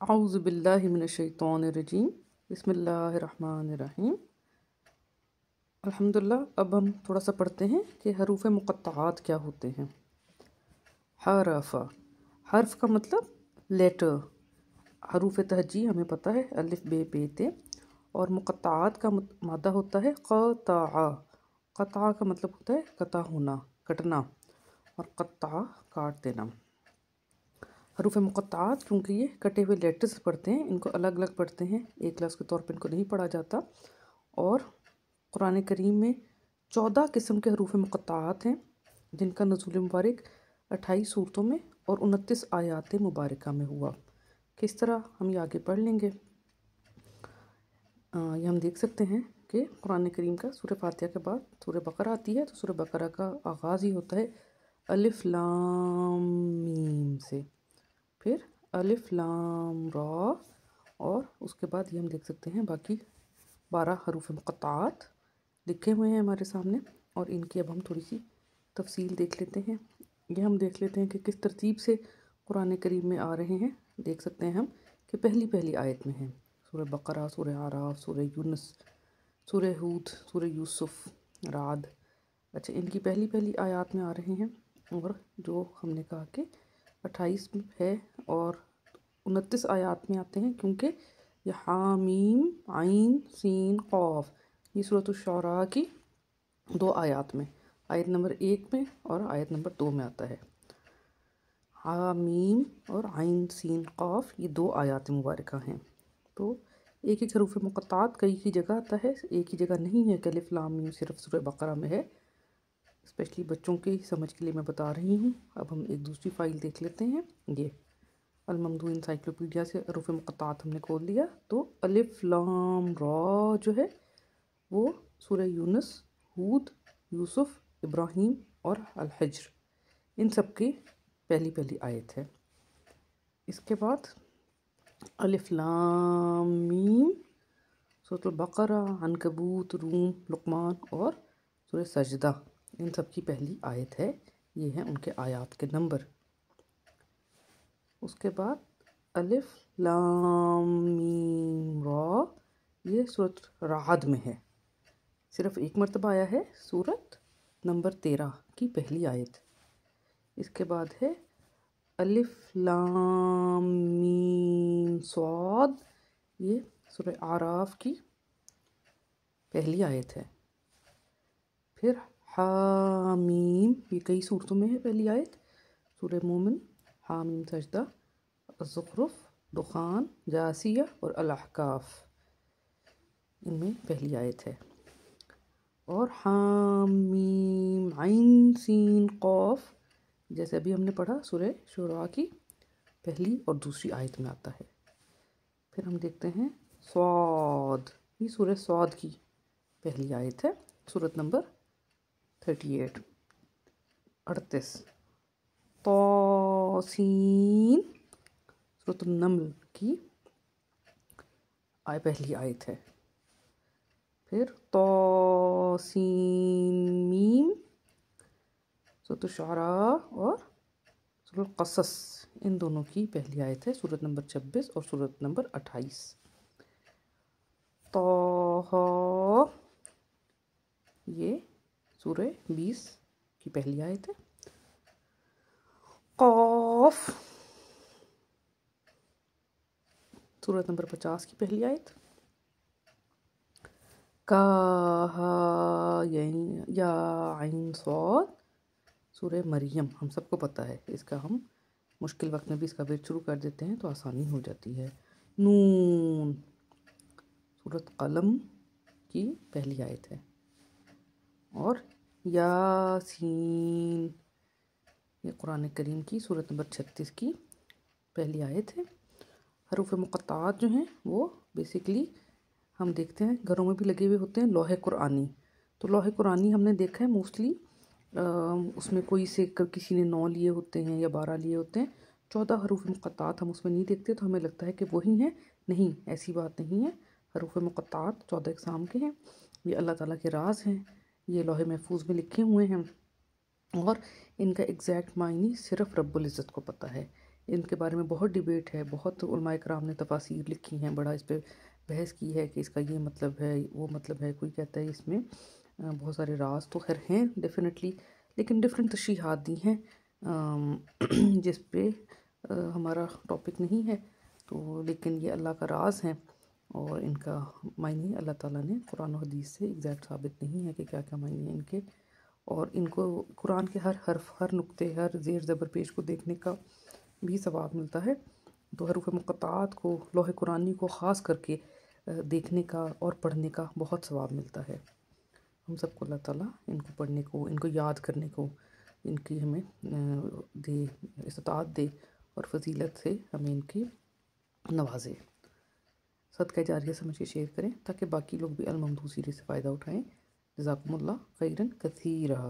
اعوذ باللہ من الشیطان الرجیم بسم اللہ الرحمن الرحیم۔ الحمدللہ، اب ہم تھوڑا سا پڑھتے ہیں کہ حروف مقطعات کیا ہوتے ہیں۔ حرف، حرف کا مطلب لیٹر۔ حروف تہجی ہمیں پتہ ہے، الف بے پے تے، اور مقطعات کا مادہ ہوتا ہے قطع۔ قطع کا مطلب ہوتا ہے قطع ہونا، کٹنا، اور قطع کاٹ دینا۔ حروف مقطعات کیونکہ یہ کٹے ہوئے لیٹرز پڑھتے ہیں، ان کو الگ الگ پڑھتے ہیں، ایک لفظ کے طور پہ ان کو نہیں پڑھا جاتا۔ اور قرآن کریم میں 14 قسم کے حروف مقطعات ہیں، جن کا نزول مبارک 28 صورتوں میں اور 29 آیات مبارکہ میں ہوا۔ کس طرح ہم یہ آگے پڑھ لیں گے۔ یہ ہم دیکھ سکتے ہیں کہ قرآن کریم کا سورہ فاتحہ کے بعد سورہ بقرہ آتی ہے، تو سورہ بقرہ کا آغاز ہی ہوتا ہے الف لام میم سے، پھر الف لام را، اور اس کے بعد یہ ہم دیکھ سکتے ہیں باقی 12 حروف مقطعات لکھے ہوئے ہیں ہمارے سامنے، اور ان کی اب ہم تھوڑی سی تفصیل دیکھ لیتے ہیں۔ یہ ہم دیکھ لیتے ہیں کہ کس ترتیب سے قرآن کریم میں آ رہے ہیں۔ دیکھ سکتے ہیں ہم کہ پہلی آیت میں ہیں سورہ بقرہ، سورہ اعراف، سورہ یونس، سورہ ہود، سورہ یوسف، رعد۔ اچھا، ان کی پہلی آیات میں آ رہے ہیں، اور جو ہم نے کہا کہ 28 ہے اور 29 آیات میں آتے ہیں، کیونکہ یہ حامیم عین سین قاف، یہ سورۃ الشعراء کی 2 آیات میں، آیت نمبر 1 میں اور آیت نمبر 2 میں آتا ہے۔ حامیم اور عین سین قاف یہ 2 آیات مبارکہ ہیں۔ تو ایک حروف مقطعات کئی کی جگہ آتا ہے، ایک ہی جگہ نہیں ہے کہ الف لام میم صرف سورہ بقرہ میں ہے۔ اسپیشلی بچوں کی سمجھ کے لیے میں بتا رہی ہوں۔ اب ہم ایک دوسری فائل دیکھ لیتے ہیں۔ یہ الممدوح انسائکلوپیڈیا سے حروف مقطعات ہم نے کھول لیا، تو الف لام را جو ہے وہ سورہ یونس، ہود، یوسف، ابراہیم اور الحجر، ان سب کی پہلی آیت ہے۔ اس کے بعد الف لام میم سورۃ البقرہ، عنکبوت، روم، لقمان اور سورہ سجدہ، ان سب کی پہلی آیت ہے۔ یہ ہیں ان کے آیات کے نمبر۔ اس کے بعد الف لام میم را، یہ سورۃ رعد میں ہے، صرف ایک مرتبہ آیا ہے، سورت نمبر 13 کی پہلی آیت۔ اس کے بعد ہے الف لام میم صاد، یہ سورہ اعراف کی پہلی آیت ہے۔ پھر حامیم، یہ کئی صورتوں میں ہے پہلی آیت، سورہ مومن، حامیم سجدہ، الزخرف، دخان، جاثیہ اور الاحقاف، ان میں پہلی آیت ہے۔ اور حامیم عین سین قاف، جیسے ابھی ہم نے پڑھا سورہ شعراء کی پہلی اور دوسری آیت میں آتا ہے۔ پھر ہم دیکھتے ہیں صاد، یہ سورہ صاد کی پہلی آیت ہے، سورت نمبر 38۔ طاسین، سورۃ النمل کی پہلی آیت ہے۔ پھر طاسین میم سورۃ الشعراء اور سورۃ القصص، ان دونوں کی پہلی آیت ہے، سورت نمبر 26 اور سورت نمبر 28۔ طٰہٰ، یہ سورہ 20 کی پہلی آیت ہے۔ قاف، سورت نمبر 50 کی پہلی آیت۔ کاہا یا عین صاد، سورہ مریم، ہم سب کو پتہ ہے، اس کا ہم مشکل وقت میں بھی اس کا ورد شروع کر دیتے ہیں تو آسانی ہو جاتی ہے۔ نون، سورۃ قلم کی پہلی آیت ہے۔ اور یاسین، یہ قرآن کریم کی سورت نمبر 36 کی پہلی آیت ہے۔ حروف مقطعات جو ہیں وہ بیسیکلی ہم دیکھتے ہیں گھروں میں بھی لگے ہوئے ہوتے ہیں، لوح قرآنی۔ تو لوح قرآنی ہم نے دیکھا ہے موسٹلی اس میں کوئی سے کسی نے 9 لیے ہوتے ہیں یا 12 لیے ہوتے ہیں، 14 حروف مقطعات ہم اس میں نہیں دیکھتے، تو ہمیں لگتا ہے کہ وہی ہیں۔ نہیں، ایسی بات نہیں ہے۔ حروف مقطعات 14 اقسام کے ہیں، یہ اللہ تعالیٰ کے راز ہیں، یہ لوح محفوظ میں لکھے ہوئے ہیں، اور ان کا ایگزیکٹ معنی صرف رب العزت کو پتہ ہے۔ ان کے بارے میں بہت ڈیبیٹ ہے، بہت علماء کرام نے تفاسیر لکھی ہیں، بڑا اس پہ بحث کی ہے کہ اس کا یہ مطلب ہے، وہ مطلب ہے، کوئی کہتا ہے اس میں بہت سارے راز تو خیر ہیں ڈیفینیٹلی، لیکن ڈفرینٹ تشریحات دی ہیں جس پہ ہمارا ٹاپک نہیں ہے تو، لیکن یہ اللہ کا راز ہیں اور ان کا معنی اللہ تعالیٰ نے قرآن و حدیث سے ایگزیکٹ ثابت نہیں ہے کہ کیا کیا معنی ہیں ان کے، اور ان کو قرآن کے ہر حرف، ہر نقطے، ہر زیر زبر پیش کو دیکھنے کا بھی ثواب ملتا ہے، تو حروف مقطعات کو، لوح قرآنی کو خاص کر کے دیکھنے کا اور پڑھنے کا بہت ثواب ملتا ہے۔ ہم سب کو اللہ تعالیٰ ان کو پڑھنے کو، ان کو یاد کرنے کو، ان کی ہمیں دے، استطاعت دے اور فضیلت سے ہمیں ان کی نوازے۔ صدقہ جاریہ سمجھ کے شیئر کریں تاکہ باقی لوگ بھی الممدوح سیریز سے فائدہ اٹھائیں۔ جزاکم اللہ خیراً کثیرا۔